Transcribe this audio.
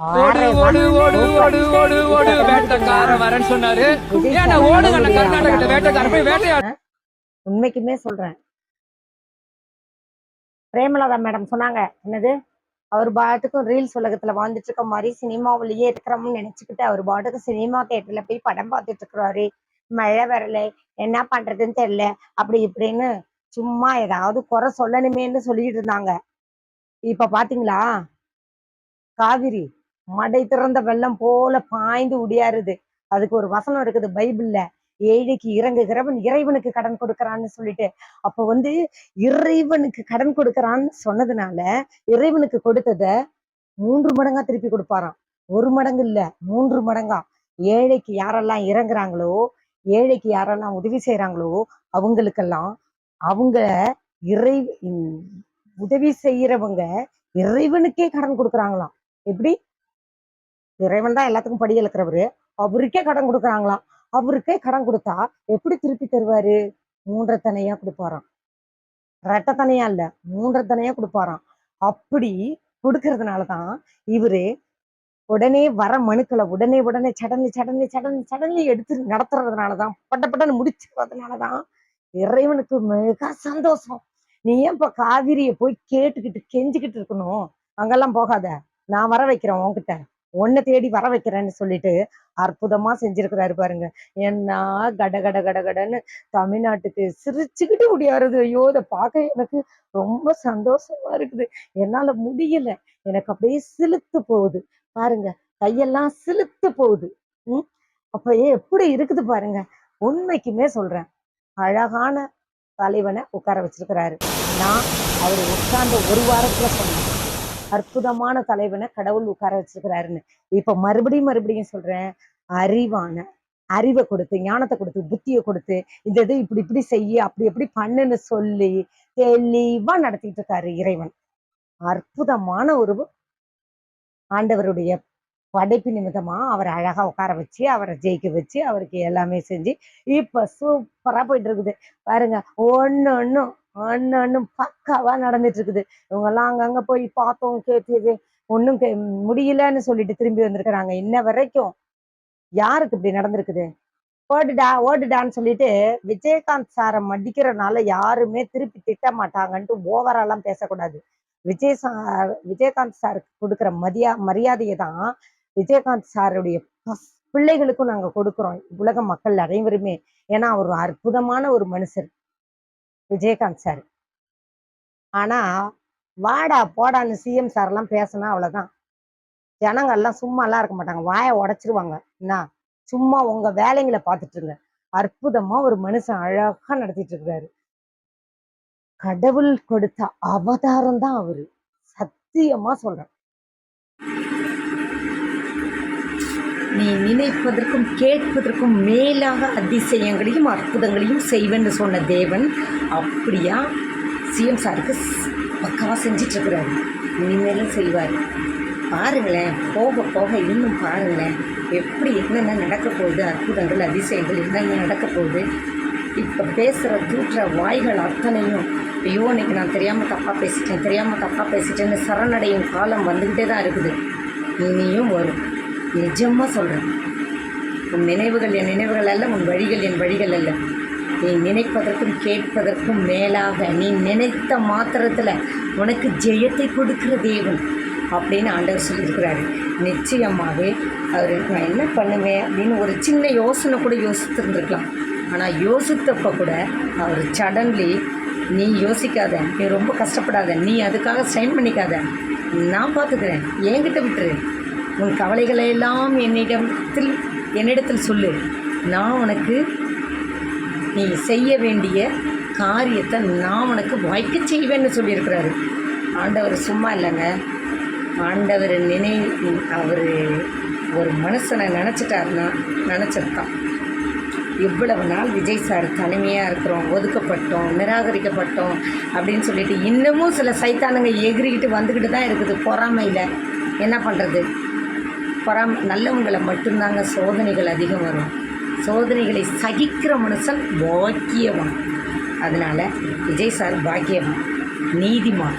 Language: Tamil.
ஓடு ஆறே வா ஓடு ஓடு சூப்பர். ஓடு ஓடு இப்ப ஓடு தெரிஞ்சுக்கிட்டியா வேட்டைக்கார வரேன்னு சொன்னாரு. விஜய் ஏன்னா சார் ஓடுங்க கடவுளுடைய கர்நாடகத்துல வேட்டைக்கார அவதாரம்னு? போய் வேட்டையாடு. உண்மைக்குமே சொல்றேன். பிரேமலதா மேடம் சொன்னாங்க என்னது, அவர் பாட்டுக்கும் ரீல்ஸ் உலகத்துல வாழ்ந்துட்டு இருக்க மாதிரி சினிமாவிலேயே இருக்கிறோம்னு நினைச்சுக்கிட்டு அவர் பாட்டுக்கு சினிமா தியேட்டர்ல போய் படம் பார்த்துட்டு இருக்கிறாரு. மழை வரல, என்ன பண்றதுன்னு தெரியல, அப்படி இப்படின்னு சும்மா ஏதாவது குறை சொல்லணுமேன்னு சொல்லிட்டு இருந்தாங்க. இப்ப பாத்தீங்களா, காவிரி மடை திறந்த வெள்ளம் போல பாய்ந்து உடியாருது. அதுக்கு ஒரு வசனம் இருக்குது பைபிள்ல, ஏழைக்கு இறங்குகிறவன் இறைவனுக்கு கடன் கொடுக்கறான்னு சொல்லிட்டு. அப்ப வந்து இறைவனுக்கு கடன் கொடுக்கறான்னு சொன்னதுனால இறைவனுக்கு கொடுத்தத 3 மடங்கா திருப்பி கொடுப்பாராம். 1 மடங்கு இல்ல, 3 மடங்கா. ஏழைக்கு யாரெல்லாம் இறங்குறாங்களோ, ஏழைக்கு யாரெல்லாம் உதவி செய்யறாங்களோ அவங்களுக்கெல்லாம் அவங்க இறை உம் உதவி செய்யறவங்க இறைவனுக்கே கடன் கொடுக்குறாங்களாம். எப்படி? இறைவன் தான் எல்லாத்துக்கும் படி இழக்கிறவரு, அவருக்கே கடன் கொடுக்குறாங்களாம். அவருக்கே கடன் கொடுத்தா எப்படி திருப்பி தருவாரு? 3 தனையா கொடுப்பாராம். ரெட்டத்தனையா இல்ல, 3 தனையா கொடுப்பாராம். அப்படி கொடுக்கறதுனாலதான் இவரு உடனே வர மனுக்களை உடனே உடனே சடன்லி சடன்லி சடன்லி சடன்லி எடுத்து நடத்துறதுனாலதான், பட்ட பட்டன்னு முடிச்சுறதுனாலதான் இறைவனுக்கு மிக சந்தோஷம். நீ ஏன் இப்ப காவிரிய போய் கேட்டுக்கிட்டு கெஞ்சிக்கிட்டு இருக்கணும்? அங்கெல்லாம் போகாத, நான் வர வைக்கிறேன் உன்கிட்ட, உன்னை தேடி வர வைக்கிறேன்னு சொல்லிட்டு அற்புதமா செஞ்சிருக்கிறாரு பாருங்க. என்ன கட கட கட கடன்னு தமிழ்நாட்டுக்கு சிரிச்சுக்கிட்டு முடியாருது. ஐயோ, இதை பார்க்க எனக்கு ரொம்ப சந்தோஷமா இருக்குது. என்னால முடியல, எனக்கு அப்படியே சிலுத்து போகுது பாருங்க, கையெல்லாம் சிலுத்து போகுது. உம் அப்ப எப்படி இருக்குது பாருங்க. உண்மைக்குமே சொல்றேன், அழகான தலைவனை உட்கார வச்சிருக்கிறாரு. நான் அவர் உட்கார்ந்த ஒரு வாரத்துல சொன்னேன், அற்புதமான தலைவனை கடவுள் உட்கார வச்சிருக்கிறாருன்னு. இப்ப மறுபடியும் மறுபடியும் சொல்றேன், அறிவான அறிவை கொடுத்து, ஞானத்தை கொடுத்து, புத்தியை கொடுத்து, இந்த இது இப்படி இப்படி செய்ய, அப்படி எப்படி பண்ணுன்னு சொல்லி தெளிவா நடத்திட்டு இருக்காரு இறைவன். அற்புதமான ஒரு ஆண்டவருடைய படைப்பு நிமித்தமா அவரை அழகா உட்கார வச்சு, அவரை ஜெயிக்க வச்சு, அவருக்கு எல்லாமே செஞ்சு இப்ப சூப்பரா போயிட்டு இருக்குது பாருங்க. ஒண்ணு ஒண்ணும் பக்காவா நடந்துட்டு இருக்குது. இவங்க எல்லாம் அங்கங்க போய் பார்த்தோம், கேட்டு ஒண்ணும் முடியலன்னு சொல்லிட்டு திரும்பி வந்திருக்கிறாங்க. இன்ன வரைக்கும் யாருக்கு இப்படி நடந்திருக்குது? ஓடுடா ஓடுடான்னு சொல்லிட்டு விஜயகாந்த் சாரை மடிக்கிறனால யாருமே திருப்பி திட்ட மாட்டாங்கன்ட்டு ஓவராலாம் பேசக்கூடாது. விஜயகாந்த் சாருக்கு கொடுக்குற மரியாதையை தான் விஜயகாந்த் சாருடைய பிள்ளைகளுக்கும் நாங்க கொடுக்குறோம், உலக மக்கள் அனைவருமே. ஏன்னா அவர் ஒரு அற்புதமான ஒரு மனுஷர் விஜயகாந்த் சார். ஆனா வாடா போடான்னு சிஎம் சார் எல்லாம் பேசினா அவ்வளவுதான், ஜனங்க எல்லாம் சும்மா எல்லாம் இருக்க மாட்டாங்க, வாயை உடைச்சிருவாங்க. என்ன, சும்மா உங்க வேலைங்களை பார்த்துட்டு இருங்க. அற்புதமா ஒரு மனுஷன் அழகா நடத்திட்டு இருக்கிறாரு. கடவுள் கொடுத்த அவதாரம் தான் அவரு, சத்தியமா சொல்றேன். நீ நினைப்பதற்கும் கேட்பதற்கும் மேலாக அதிசயங்களையும் அற்புதங்களையும் செய்வேன்னு சொன்ன தேவன் அப்படியா சிஎம் சாருக்கு பக்காவா செஞ்சிட்டு இருக்கிறாரு. இனிமேலும் செய்வார். பாருங்களேன், போக போக இன்னும் பாருங்களேன் எப்படி என்னென்ன நடக்க போகுது, அற்புதங்கள் அதிசயங்கள் என்னென்ன நடக்க போகுது. இப்போ பேசுகிற தூற்ற வாய்கள் அத்தனையும் ஐயோ இன்னைக்கு நான் தெரியாமல் தப்பாக பேசிட்டேன்னு சரணடையும் காலம் வந்துக்கிட்டே தான் இருக்குது. இனியும் வரும். நிஜமாக சொல்கிறேன், உன் நினைவுகள் என் நினைவுகள் அல்ல, உன் வழிகள் என் வழிகள் அல்ல. நீ நினைப்பதற்கும் கேட்பதற்கும் மேலாக நீ நினைத்த மாத்திரத்தில் உனக்கு ஜெயத்தை கொடுக்கிற தேவன் அப்படின்னு ஆண்டவர் சொல்லியிருக்கிறாரு. நிச்சயமாகவே அவர் நான் என்ன பண்ணுவேன் அப்படின்னு ஒரு சின்ன யோசனை கூட யோசித்துருந்துருக்கலாம். ஆனால் யோசித்தப்போ கூட அவர் சடன்லி நீ யோசிக்காத, நீ ரொம்ப கஷ்டப்படாத, நீ அதுக்காக ஸ்ட்ரெயின் பண்ணிக்காத, நான் பார்த்துக்கிறேன், என்கிட்ட விட்டுரு, உன் கவலைகளை எல்லாம் என்னிடத்தில் சொல்லு, நான் உனக்கு நீ செய்ய வேண்டிய காரியத்தை நான் உனக்கு வாய்க்க செய்வேன்னு சொல்லியிருக்கிறாரு. ஆண்டவர் சும்மா இல்லைங்க, ஆண்டவர் அவர் ஒரு மனுஷனை நினச்சிட்டாருன்னா நினச்சிருக்கான். இவ்வளவு நாள் விஜய் சார் தனிமையாக இருக்கிறோம், ஒதுக்கப்பட்டோம், நிராகரிக்கப்பட்டோம் அப்படின்னு சொல்லிட்டு இன்னமும் சில சைத்தானுங்க எகிரிக்கிட்டு வந்துக்கிட்டு தான் இருக்குது. பொறாமையில் என்ன பண்ணுறது? நல்லவங்களை மட்டும்தாங்க சோதனைகள் அதிகம் வரும். சோதனைகளை சகிக்கிற மனுஷன் பாக்கியவான். அதனால் விஜய் சார் பாக்கியவான், நீதிமான்.